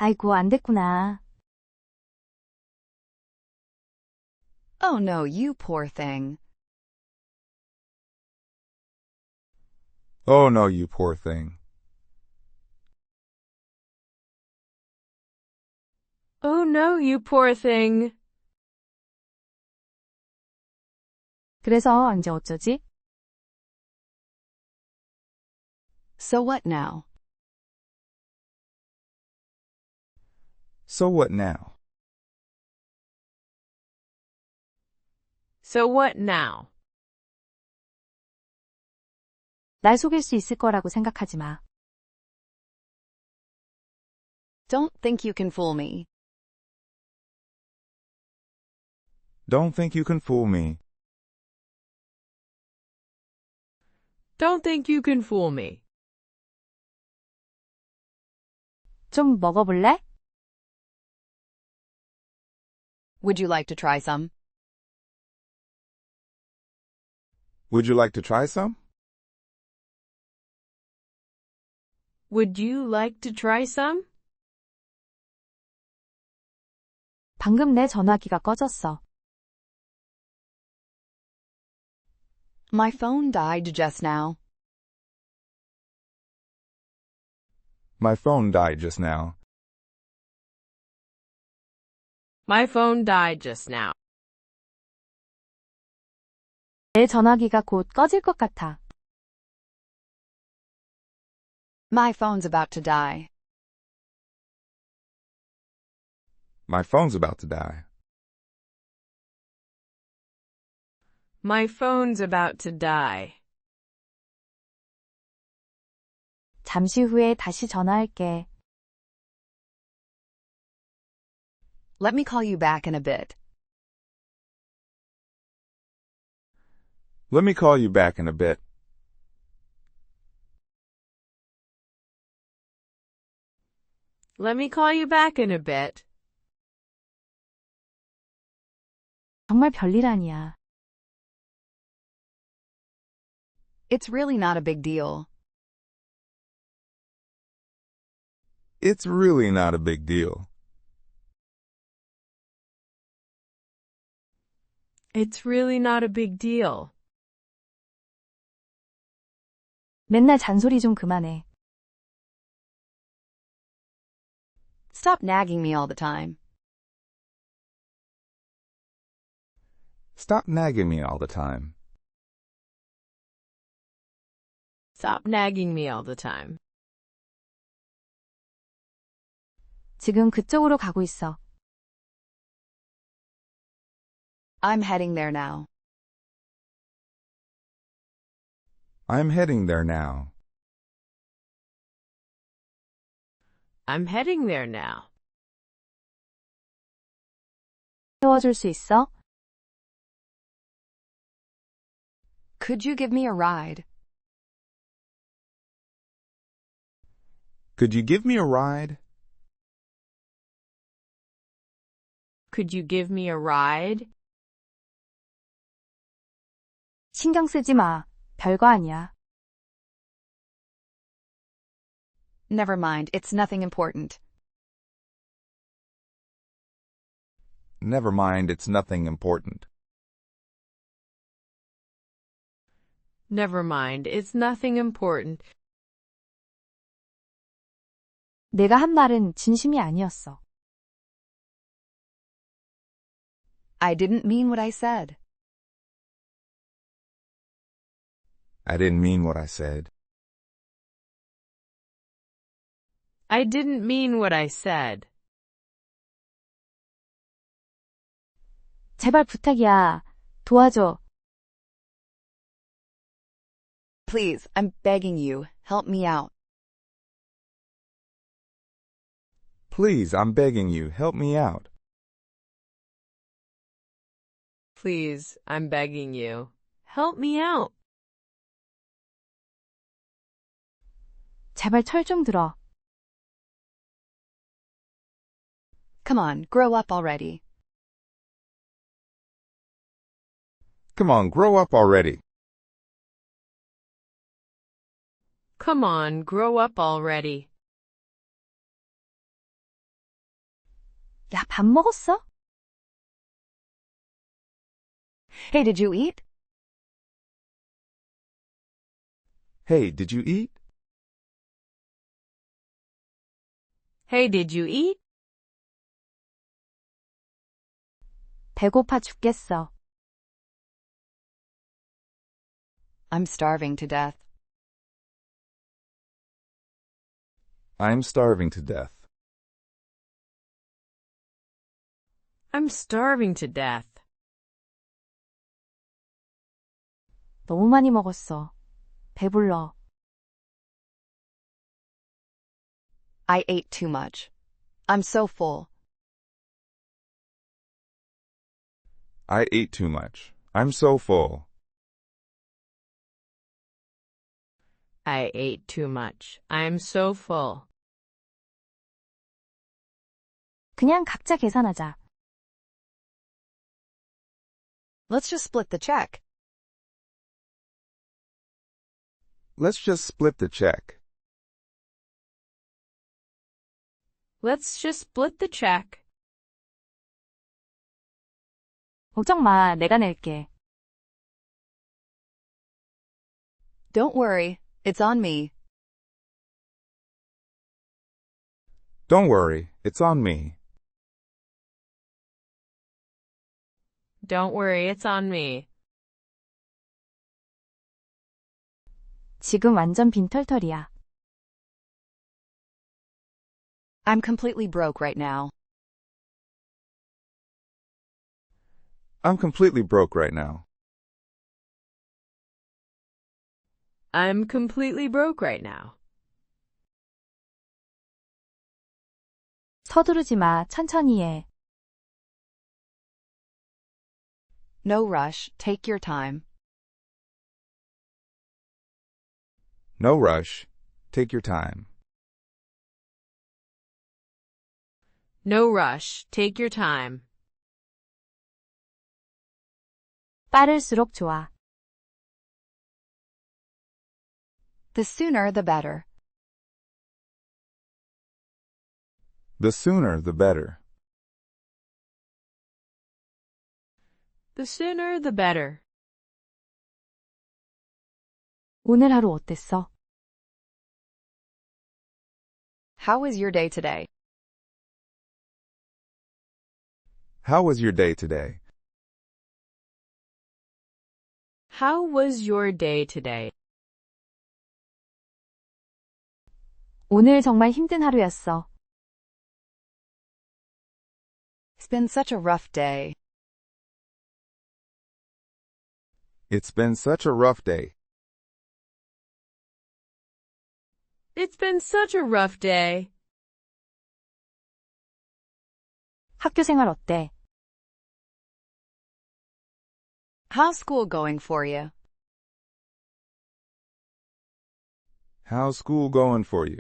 아이고, 안 됐구나. Oh no, you poor thing. Oh no, you poor thing. Oh no, you poor thing. 그래서 이제 어쩌지? So what now? So what now? So what now? 날 속일 수 있을 거라고 생각하지 마. Don't think you can fool me. Don't think you can fool me. Don't think you can fool me. 좀 먹어볼래? Would you like to try some? Would you like to try some? Would you like to try some? 방금 내 전화기가 꺼졌어. My phone died just now. My phone died just now. My phone died just now. 내 전화기가 곧 꺼질 것 같아. My phone's about to die. My phone's about to die. My phone's about to die. 잠시 후에 다시 전화할게. Let me call you back in a bit. Let me call you back in a bit. Let me call you back in a bit. 정말 별일 아니야. It's really not a big deal. It's really not a big deal. It's really not a big deal. 맨날 잔소리 좀 그만해. Stop nagging me all the time. Stop nagging me all the time. Stop nagging me all the time. 지금 그쪽으로 가고 있어. I'm heading there now. I'm heading there now. I'm heading there now. 태워줄 수 있어? Could you give me a ride? Could you give me a ride? Could you give me a ride? 신경 쓰지 마. 별거 아니야. Never mind, it's nothing important. Never mind, it's nothing important. Never mind, it's nothing important. 내가 한 말은 진심이 아니었어. I didn't mean what I said. I didn't mean what I said. I didn't mean what I said. 제발 부탁이야. 도와줘. Please, I'm begging you, help me out. Please, I'm begging you, help me out. Please, I'm begging you. Help me out. 제발 철 좀 들어. Come on, grow up already. Come on, grow up already. Come on, grow up already. 야, 밥 먹었어? Hey, did you eat? Hey, did you eat? Hey, did you eat? 배고파 죽겠어. I'm starving to death. I'm starving to death. I'm starving to death. 너무 많이 먹었어. 배불러. I ate too much. I'm so full. I ate too much. I'm so full. I ate too much. I'm so full. 그냥 각자 계산하자. Let's just split the check. Let's just split the check. Let's just split the check. 걱정 마, 내가 낼게. Don't worry, it's on me. Don't worry, it's on me. Don't worry, it's on me. 지금 완전 빈털털이야. I'm completely broke right now. I'm completely broke right now. I'm completely broke right now. 서두르지 마, 천천히 해. No rush, take your time. No rush. Take your time. No rush. Take your time. 빠를수록 좋아. The sooner the better. The sooner the better. The sooner the better. 오늘 하루 어땠어? How was your day today? How was your day today? How was your day today? 오늘 정말 힘든 하루였어. It's been such a rough day. It's been such a rough day. It's been such a rough day. 학교 생활 어때? How's school going for you? How's school going for you?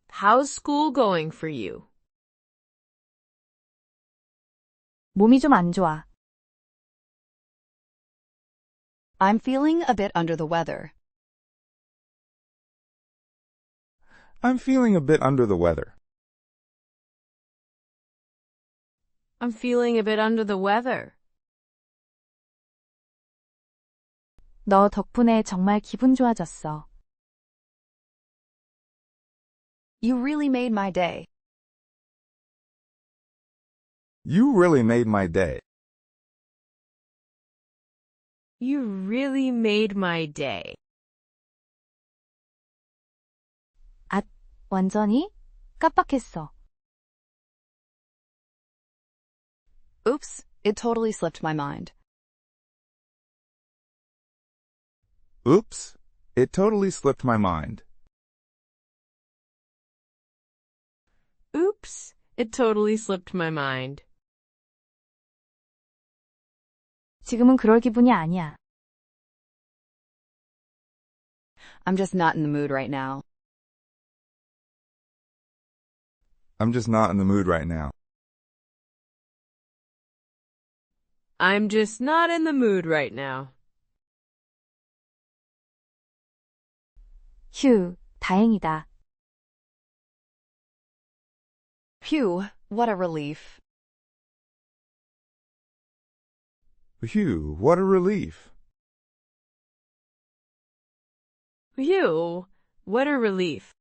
How's school going for you? 몸이 좀 안 좋아. I'm feeling a bit under the weather. I'm feeling a bit under the weather. I'm feeling a bit under the weather. 너 덕분에 정말 기분 좋아졌어. You really made my day. You really made my day. You really made my day. 완전히? 깜빡했어. Oops, it totally slipped my mind. Oops, it totally slipped my mind. Oops, it totally slipped my mind. 지금은 그럴 기분이 아니야. I'm just not in the mood right now. I'm just not in the mood right now. I'm just not in the mood right now. 휴, 다행이다. Phew, what a relief. Phew, what a relief. Phew, what a relief.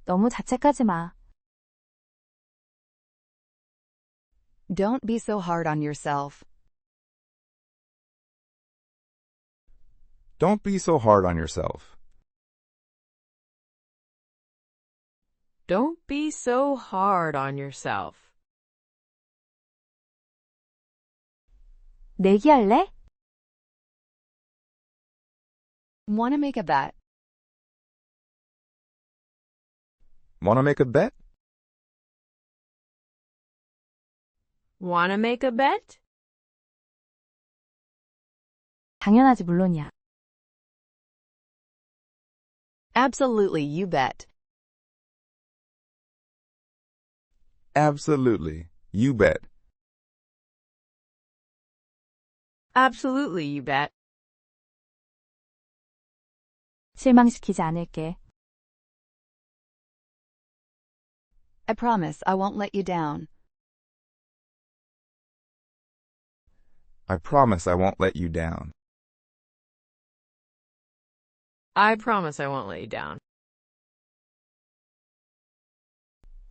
너무 자책하지 마. Don't be so hard on yourself. Don't be so hard on yourself. Don't be so hard on yourself. 내기할래? Want to make a bet? Want to make a bet? Wanna make a bet? 당연하지, 물론이야. Absolutely, you bet. Absolutely. You bet. Absolutely, you bet. 실망시키지 않을게. I promise I won't let you down. I promise I won't let you down. I promise I won't let you down.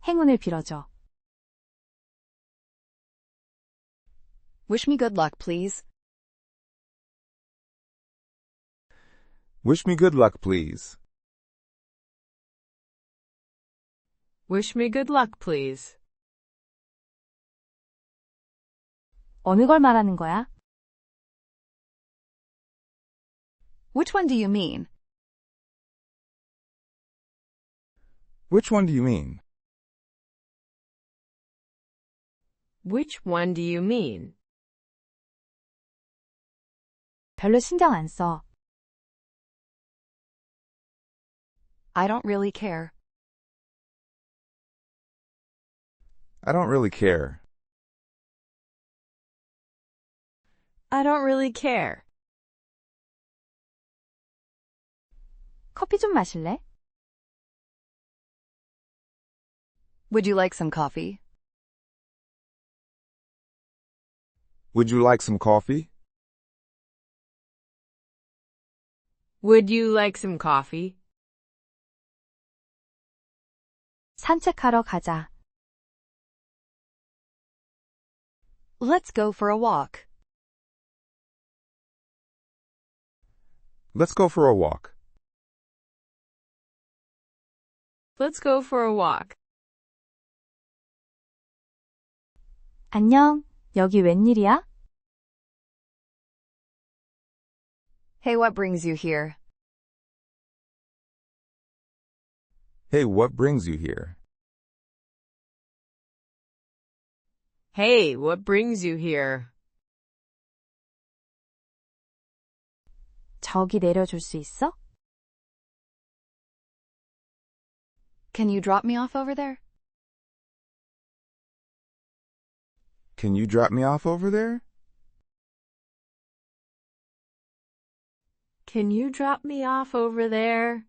행운을 빌어줘. Wish me good luck, please. Wish me good luck, please. Wish me good luck, please. 어느 걸 말하는 거야? Which one do you mean? Which one do you mean? Which one do you mean? 별로 신경 안 써. I don't really care. I don't really care. I don't really care. 커피 좀 마실래? Would you like some coffee? Would you like some coffee? Would you like some coffee? 산책하러 가자. Let's go for a walk. Let's go for a walk. Let's go for a walk. 안녕, 여기 웬일이야? Hey, what brings you here? Hey, what brings you here? Hey, what brings you here? 저기 내려줄 수 있어? Can you drop me off over there? Can you drop me off over there? Can you drop me off over there?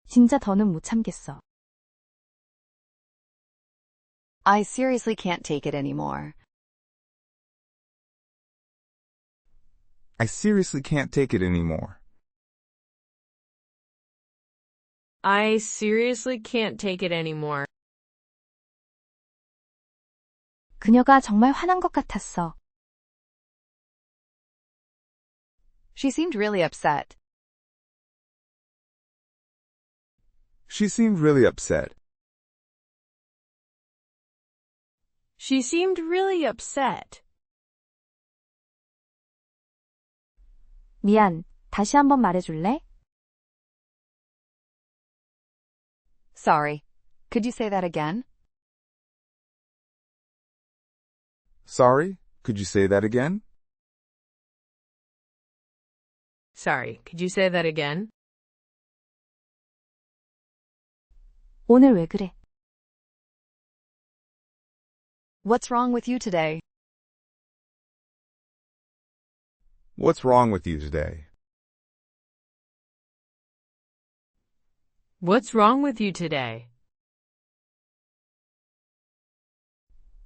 진짜 더는 못 참겠어. I seriously can't take it anymore. I seriously can't take it anymore. I seriously can't take it anymore. 그녀가 정말 화난 것 같았어. She seemed really upset. She seemed really upset. She seemed really upset. 미안, 다시 한번 말해줄래? Sorry. Could you say that again? Sorry, could you say that again? Sorry, could you say that again? 오늘 왜 그래? What's wrong with you today? What's wrong with you today? What's wrong with you today?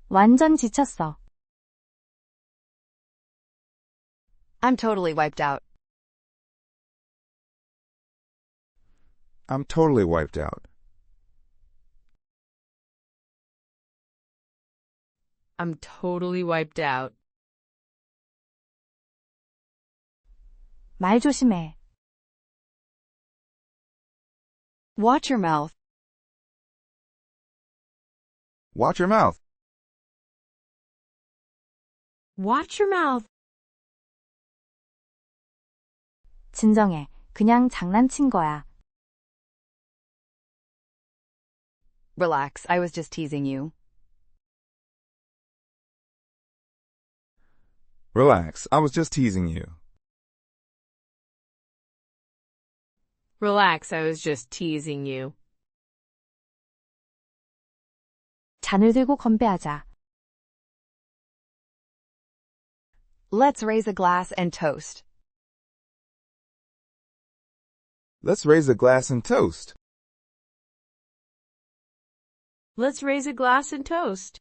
완전 지쳤어. I'm totally wiped out. I'm totally wiped out. I'm totally wiped out. 말 조심해. Watch your mouth. Watch your mouth. Watch your mouth. 진정해. 그냥 장난친 거야. Relax, I was just teasing you. Relax, I was just teasing you. Relax, I was just teasing you. 잔을 들고 건배하자. Let's raise a glass and toast. Let's raise a glass and toast. Let's raise a glass and toast.